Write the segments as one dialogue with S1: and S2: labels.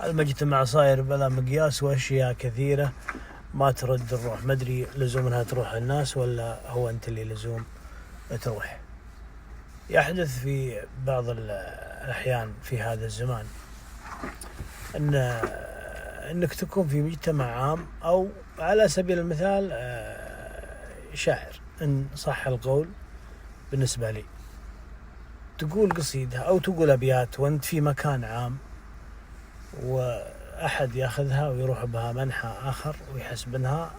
S1: المجتمع صاير بلا مقياس وأشياء كثيرة ما ترد الروح. ما أدري لزوم أنها تروح الناس ولا هو أنت اللي لزوم تروح. يحدث في بعض الأحيان في هذا الزمان أنك تكون في مجتمع عام، أو على سبيل المثال شاعر إن صح القول بالنسبة لي، تقول قصيدة أو تقول أبيات وأنت في مكان عام، وأحد يأخذها ويروح بها منحى آخر ويحسب أنها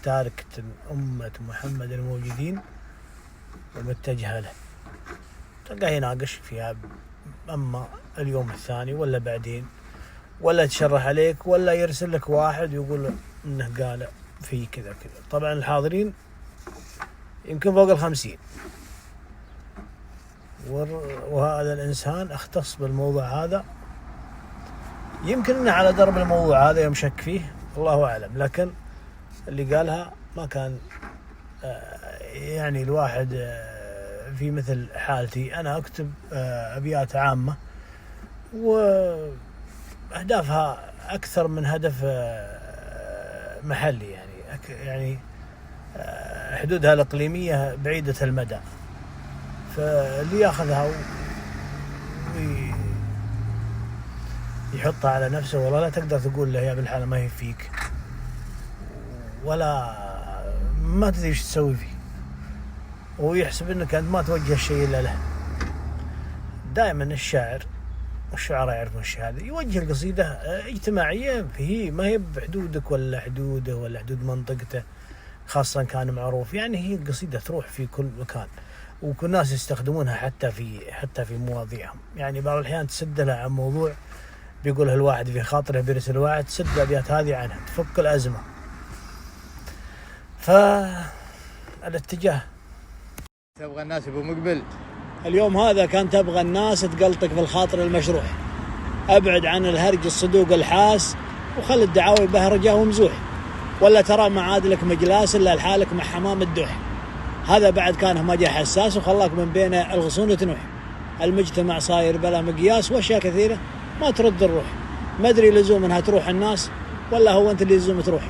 S1: تاركة أمة محمد الموجودين ومتجهة له، تلقاه يناقش فيها أما اليوم الثاني ولا بعدين، ولا تشرح عليك، ولا يرسل لك واحد يقول إنه قال في كذا كذا. طبعا الحاضرين يمكن فوق 50، وهذا الإنسان اختص بالموضوع هذا، يمكن إنه على درب الموضوع هذا يوم شك فيه الله أعلم، لكن اللي قالها ما كان يعني الواحد في مثل حالتي أنا أكتب أبيات عامة وأهدافها أكثر من هدف محلي، يعني حدودها الإقليمية بعيدة المدى. فاللي يأخذها ويحطها على نفسه والله لا تقدر تقول له يا بالحالة ما هي فيك، ولا ما تدري ايش تسوي فيه، ويحسب انك انت ما توجه الشيء الا له. دائما الشاعر والشعراء يعرفون الشيء هذا، يوجه القصيدة اجتماعية، هي ما هي بحدودك ولا حدوده ولا حدود منطقته، خاصة كان معروف. يعني هي القصيدة تروح في كل مكان، وكل الناس يستخدمونها حتى في مواضيعهم. يعني بعض الأحيان تسد لها عن موضوع بيقولها الواحد في خاطره، بيرسل واحد تسد الأبيات هذه عنها، تفك الأزمة. فالاتجاه
S2: تبغى الناس يبقوا مقبل.
S1: اليوم هذا كان تبغى الناس تقلطك في الخاطر المشروح، أبعد عن الهرج الصدوق الحاس، وخل الدعاوي بهرجة ومزوح، ولا ترى معادلك مجلاس إلا لحالك مع حمام الدوح. هذا بعد كان همجة حساس وخلاك من بين الغصون وتنوح. المجتمع صاير بلا مقياس وأشياء كثيرة ما ترد الروح. ما أدري لزوم أنها تروح الناس ولا هو أنت اللي لزوم تروح.